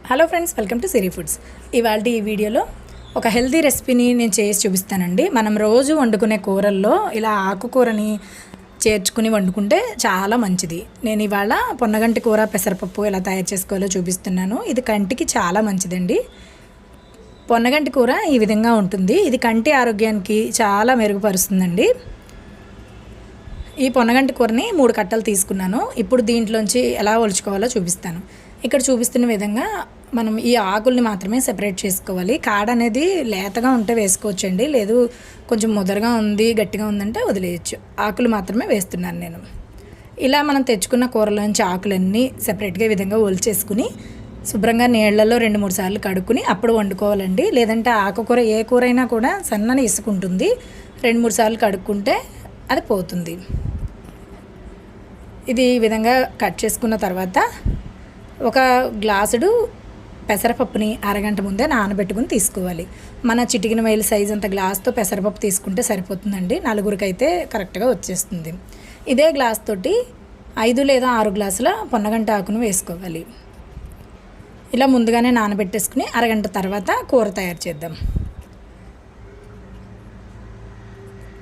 Hello friends, welcome to Siri foods. ఇవాళ ఈ వీడియోలో ఒక హెల్తీ రెసిపీని నేను చేసి చూపిస్తానండి. మనం రోజు వండుకునే కూరల్లో ఇలా ఆకుకూరని చేర్చుకుని వండుకుంటే చాలా మంచిది. నేను ఇవాళ పొన్నగంటి కూర పెసరపప్పు ఎలా తయారు చేసుకోవాలో చూపిస్తున్నాను. ఇది కంటికి చాలా మంచిదండి. పొన్నగంటి కూర ఈ విధంగా ఉంటుంది. ఇది కంటి ఆరోగ్యానికి చాలా మెరుగుపరుస్తుందండి. ఈ పొన్నగంటి కూరని 3 కట్టలు తీసుకున్నాను. ఇప్పుడు దీంట్లోంచి ఎలా ఒలుచుకోవాలో చూపిస్తాను. ఇక్కడ చూపిస్తున్న విధంగా మనం ఈ ఆకుల్ని మాత్రమే సెపరేట్ చేసుకోవాలి. కాడ అనేది లేతగా ఉంటే వేసుకోవచ్చండి, లేదు కొంచెం ముదరగా ఉంది గట్టిగా ఉందంటే వదిలేయచ్చు. ఆకులు మాత్రమే వేస్తున్నాను నేను. ఇలా మనం తెచ్చుకున్న కూరలోంచి ఆకులన్నీ సెపరేట్గా ఈ విధంగా ఒలిచేసుకుని శుభ్రంగా నీళ్లలో 2-3 సార్లు కడుక్కుని అప్పుడు వండుకోవాలండి. లేదంటే ఆకుకూర ఏ కూర అయినా కూడా సన్నని ఇసుకుంటుంది. 2-3 సార్లు కడుక్కుంటే అది పోతుంది. ఇది ఈ విధంగా కట్ చేసుకున్న తర్వాత ఒక గ్లాసుడు పెసరపప్పుని అరగంట ముందే నానబెట్టుకుని తీసుకోవాలి. మన చిటికిన వేలు సైజ్ అంత గ్లాస్తో పెసరపప్పు తీసుకుంటే సరిపోతుందండి. 4గురికి అయితే కరెక్ట్గా వచ్చేస్తుంది. ఇదే గ్లాస్ తోటి 5 లేదా 6 గ్లాసుల పొన్నగంట ఆకును వేసుకోవాలి. ఇలా ముందుగానే నానబెట్టేసుకుని అరగంట తర్వాత కూర తయారు చేద్దాం.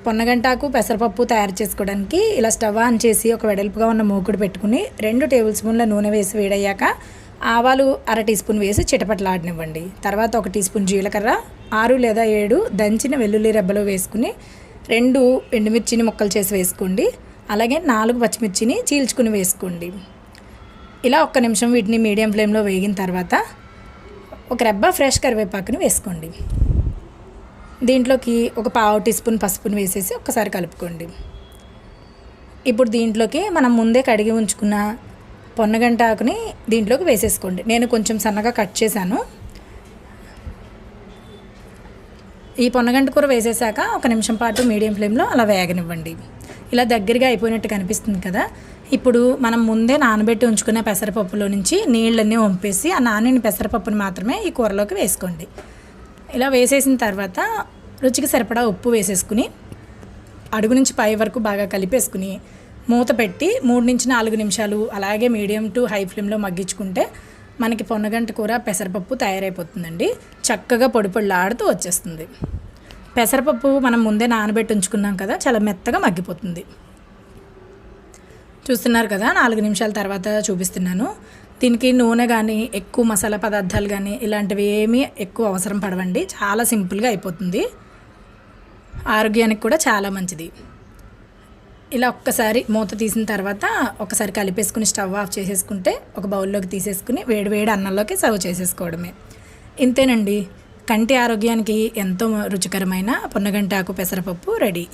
పొన్నగంటాకు పెసరపప్పు తయారు చేసుకోవడానికి ఇలా స్టవ్ ఆన్ చేసి ఒక వెడల్పుగా ఉన్న మూకుడు పెట్టుకుని 2 టేబుల్ స్పూన్ల నూనె వేసి వేడయ్యాక ఆవాలు 1/2 టీ స్పూన్ వేసి చిటపటలాడనివ్వండి. తర్వాత 1 టీ స్పూన్ జీలకర్ర, 6 లేదా 7 దంచిన వెల్లుల్లి రెబ్బలు వేసుకుని 2 ఎండుమిర్చిని ముక్కలు చేసి వేసుకోండి. అలాగే 4 పచ్చిమిర్చిని చీల్చుకుని వేసుకోండి. ఇలా 1 నిమిషం వీటిని మీడియం ఫ్లేమ్లో వేగిన తర్వాత ఒక రెబ్బ ఫ్రెష్ కరివేపాకుని వేసుకోండి. దీంట్లోకి ఒక 1/2 టీ స్పూన్ పసుపుని వేసేసి ఒక్కసారి కలుపుకోండి. ఇప్పుడు దీంట్లోకి మనం ముందే కడిగి ఉంచుకున్న పొన్నగంట ఆకుని దీంట్లోకి వేసేసుకోండి. నేను కొంచెం సన్నగా కట్ చేశాను. ఈ పొన్నగంట కూర వేసేసాక 1 నిమిషం పాటు మీడియం ఫ్లేమ్లో అలా వేగనివ్వండి. ఇలా దగ్గరగా అయిపోయినట్టు కనిపిస్తుంది కదా. ఇప్పుడు మనం ముందే నానబెట్టి ఉంచుకున్న పెసరపప్పులో నుంచి నీళ్ళన్నీ వంపేసి ఆ నానిన పెసరపప్పుని మాత్రమే ఈ కూరలోకి వేసుకోండి. ఇలా వేసేసిన తర్వాత రుచికి సరిపడా ఉప్పు వేసేసుకుని అడుగు నుంచి పై వరకు బాగా కలిపేసుకుని మూత పెట్టి 3-4 నిమిషాలు అలాగే మీడియం టు హై ఫ్లేమ్లో మగ్గించుకుంటే మనకి పొన్నగంటి కూర పెసరపప్పు తయారైపోతుందండి. చక్కగా పొడి పొడిలాడుతూ వచ్చేస్తుంది. పెసరపప్పు మనం ముందే నానబెట్టి ఉంచుకున్నాం కదా, చాలా మెత్తగా మగ్గిపోతుంది. చూస్తున్నారు కదా, 4 నిమిషాల తర్వాత చూపిస్తున్నాను. దీనికి నూనె కానీ ఎక్కువ మసాలా పదార్థాలు కానీ ఇలాంటివి ఏమీ ఎక్కువ అవసరం పడవండి. చాలా సింపుల్గా అయిపోతుంది. ఆరోగ్యానికి కూడా చాలా మంచిది. ఇలా ఒక్కసారి మూత తీసిన తర్వాత ఒకసారి కలిపేసుకుని స్టవ్ ఆఫ్ చేసేసుకుంటే ఒక బౌల్లోకి తీసేసుకుని వేడి అన్నంలోకి సర్వ్ చేసేసుకోవడమే. ఇంతేనండి, కంటి ఆరోగ్యానికి ఎంతో రుచికరమైన పొన్నగంటి ఆకు పెసరపప్పు రెడీ.